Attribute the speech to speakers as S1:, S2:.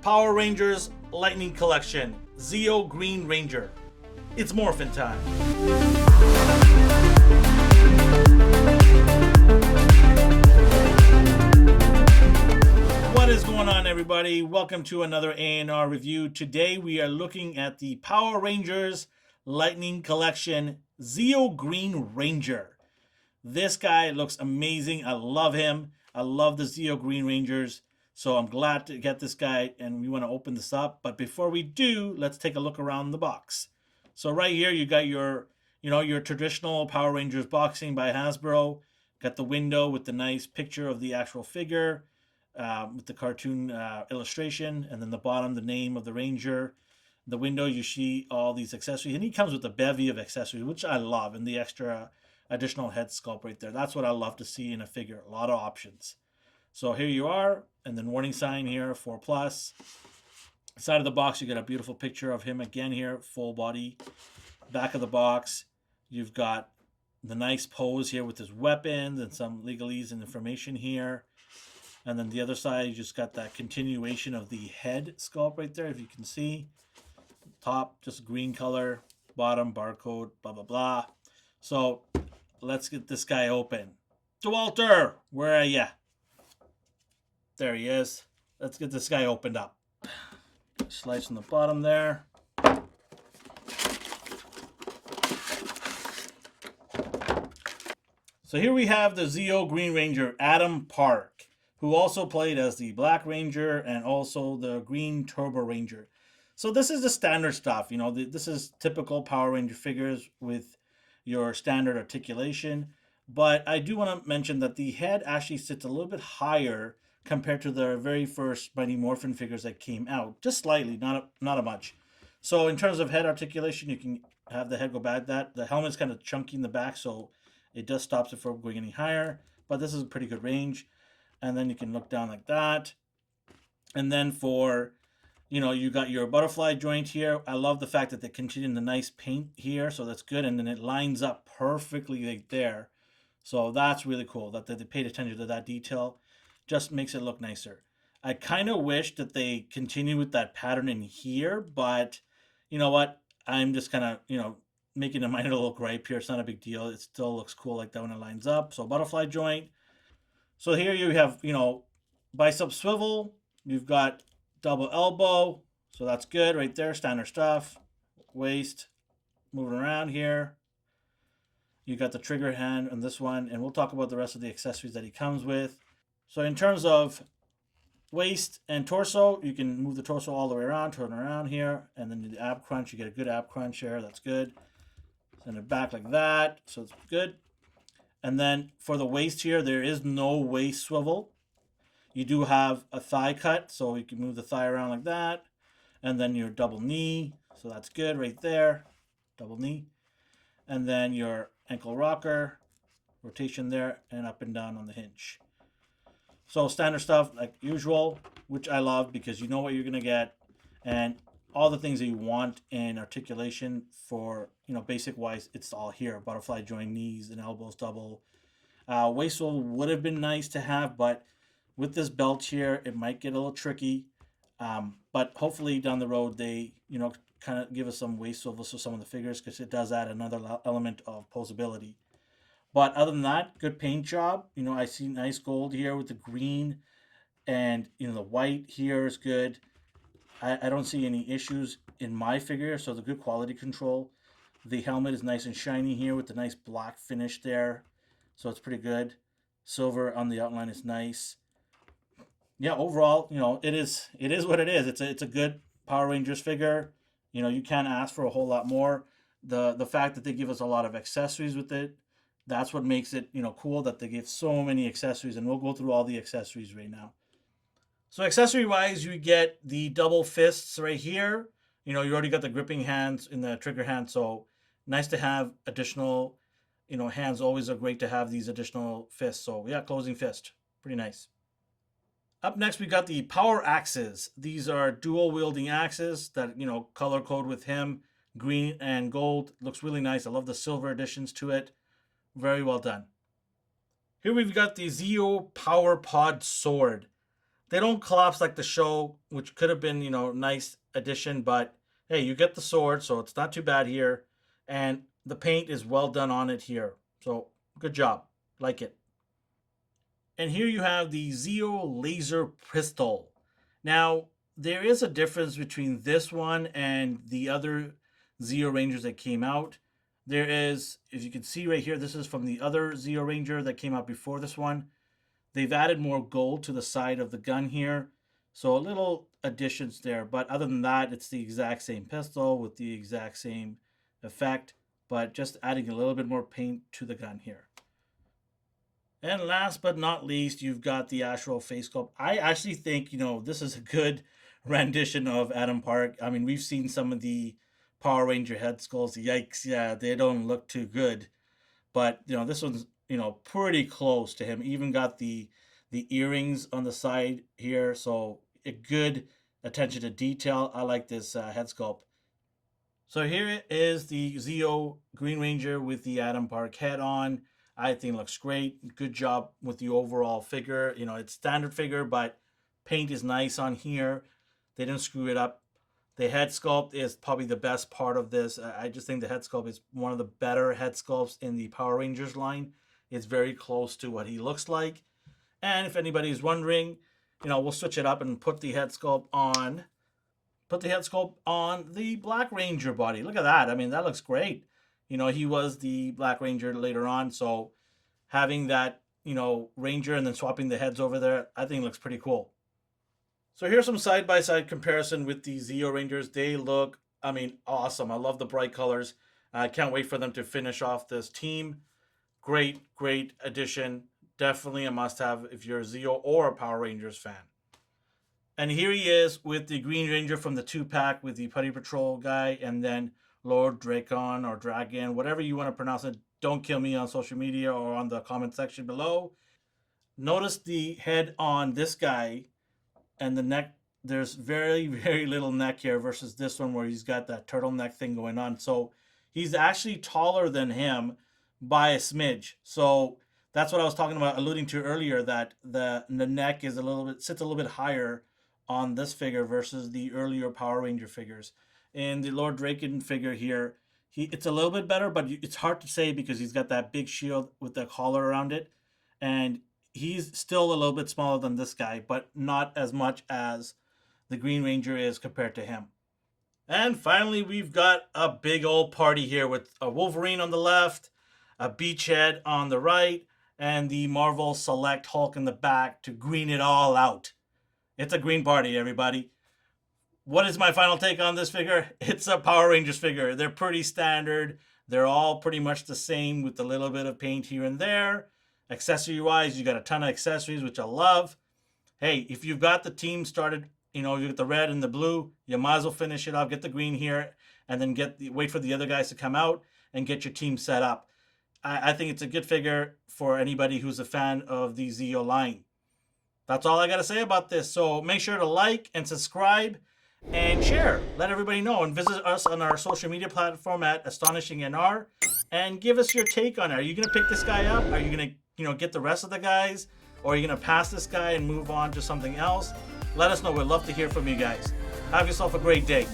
S1: Power Rangers Lightning Collection, Zeo Green Ranger. It's Morphin Time. What is going on, everybody? Welcome to another ANR review. Today we are looking at the Power Rangers Lightning Collection, Zeo Green Ranger. This guy looks amazing. I love him. I love the Zeo Green Rangers. So I'm glad to get this guy, and we want to open this up. But before we do, let's take a look around the box. So right here, you got your, your traditional Power Rangers boxing by Hasbro. Got the window with the nice picture of the actual figure, with the cartoon illustration, and then the bottom, the name of the Ranger. The window, you see all these accessories, and he comes with a bevy of accessories, which I love, and the extra additional head sculpt right there. That's what I love to see in a figure. A lot of options. So here you are, and then warning sign here, 4+. Side of the box, you get a beautiful picture of him again here, full body. Back of the box, you've got the nice pose here with his weapons and some legalese and information here. And then the other side, you just got that continuation of the head sculpt right there, if you can see. Top, just green color. Bottom, barcode, blah, blah, blah. So let's get this guy open. DeWalter, where are ya? There he is. Let's get this guy opened up. Slice on the bottom there. So here we have the Zeo Green Ranger, Adam Park, who also played as the Black Ranger and also the Green Turbo Ranger. So this is the standard stuff. This is typical Power Ranger figures with your standard articulation. But I do want to mention that the head actually sits a little bit higher compared to the very first Mighty Morphin figures that came out. Just slightly, not a much. So in terms of head articulation, you can have the head go back. The helmet's kind of chunky in the back, so it just stops it from going any higher. But this is a pretty good range. And then you can look down like that. And then for, you got your butterfly joint here. I love the fact that they continue the nice paint here, so that's good. And then it lines up perfectly right there. So that's really cool that they paid attention to that detail. Just makes it look nicer. I kind of wish that they continue with that pattern in here, but you know what? I'm just kind of, making a minor little gripe here. It's not a big deal. It still looks cool like that when it lines up. So butterfly joint. So here you have, bicep swivel. You've got double elbow. So that's good right there. Standard stuff. Waist. Moving around here. You got the trigger hand on this one. And we'll talk about the rest of the accessories that he comes with. So in terms of waist and torso, you can move the torso all the way around, turn around here, and then the ab crunch, you get a good ab crunch here. That's good. Send it back like that, so it's good. And then for the waist here, there is no waist swivel. You do have a thigh cut, so you can move the thigh around like that. And then your double knee, so that's good right there. Double knee. And then your ankle rocker, rotation there, and up and down on the hinge. So standard stuff like usual, which I love because you know what you're going to get. And all the things that you want in articulation for, basic wise, it's all here. Butterfly joint, knees and elbows double. Waist swivel would have been nice to have, but with this belt here, it might get a little tricky. But hopefully down the road, they, kind of give us some waist swivels for some of the figures because it does add another element of posability. But other than that, good paint job. I see nice gold here with the green, and the white here is good. I don't see any issues in my figure, so the good quality control. The helmet is nice and shiny here with the nice black finish there, so it's pretty good. Silver on the outline is nice. Yeah, overall, it is what it is. It's a good Power Rangers figure. You can't ask for a whole lot more. The fact that they give us a lot of accessories with it. That's what makes it, cool that they give so many accessories, and we'll go through all the accessories right now. So accessory-wise, you get the double fists right here. You already got the gripping hands in the trigger hand, so nice to have additional, hands. Always are great to have these additional fists. So yeah, closing fist, pretty nice. Up next, we got the power axes. These are dual wielding axes that, color code with him, green and gold. Looks really nice. I love the silver additions to it. Very well done. Here we've got the Zeo Power Pod Sword. They don't collapse like the show, which could have been, nice addition, but hey, you get the sword, so it's not too bad here. And the paint is well done on it here. So good job. Like it. And here you have the Zeo Laser Pistol. Now, there is a difference between this one and the other Zeo Rangers that came out. There is, as you can see right here, this is from the other Zeo Ranger that came out before this one. They've added more gold to the side of the gun here. So a little additions there. But other than that, it's the exact same pistol with the exact same effect. But just adding a little bit more paint to the gun here. And last but not least, you've got the actual face sculpt. I actually think, this is a good rendition of Adam Park. I mean, we've seen some of the Power Ranger head sculpts. Yikes, yeah, they don't look too good. But, this one's, pretty close to him. Even got the earrings on the side here. So a good attention to detail. I like this head sculpt. So here is the Zeo Green Ranger with the Adam Park head on. I think it looks great. Good job with the overall figure. It's standard figure, but paint is nice on here. They didn't screw it up. The head sculpt is probably the best part of this. I just think the head sculpt is one of the better head sculpts in the Power Rangers line. It's very close to what he looks like. And if anybody's wondering, we'll switch it up and put the head sculpt on. Put the head sculpt on the Black Ranger body. Look at that. I mean, that looks great. He was the Black Ranger later on. So having that, Ranger and then swapping the heads over there, I think looks pretty cool. So here's some side-by-side comparison with the Zeo Rangers. They look, awesome. I love the bright colors. I can't wait for them to finish off this team. Great, great addition. Definitely a must-have if you're a Zeo or a Power Rangers fan. And here he is with the Green Ranger from the 2-pack with the Putty Patrol guy, and then Lord Dracon or Dragon, whatever you want to pronounce it. Don't kill me on social media or on the comment section below. Notice the head on this guy and the neck. There's very, very little neck here versus this one where he's got that turtleneck thing going on. So he's actually taller than him by a smidge. So that's what I was talking about, alluding to earlier, that the neck is sits a little bit higher on this figure versus the earlier Power Ranger figures. In the Lord Draken figure here, it's a little bit better, but it's hard to say because he's got that big shield with the collar around it. And he's still a little bit smaller than this guy, but not as much as the Green Ranger is compared to him. And finally, we've got a big old party here with a Wolverine on the left, a Beachhead on the right, and the Marvel Select Hulk in the back to green it all out. It's a green party, everybody. What is my final take on this figure? It's a Power Rangers figure. They're pretty standard. They're all pretty much the same with a little bit of paint here and there. Accessory-wise, you got a ton of accessories, which I love. Hey, if you've got the team started, you get the red and the blue, you might as well finish it off. Get the green here, and then wait for the other guys to come out and get your team set up. I think it's a good figure for anybody who's a fan of the Zeo line. That's all I got to say about this. So make sure to like and subscribe and share. Let everybody know, and visit us on our social media platform at Astonishing NR and give us your take on it. Are you going to pick this guy up? Are you going to get the rest of the guys, or are you going to pass this guy and move on to something else? Let us know. We'd love to hear from you guys. Have yourself a great day.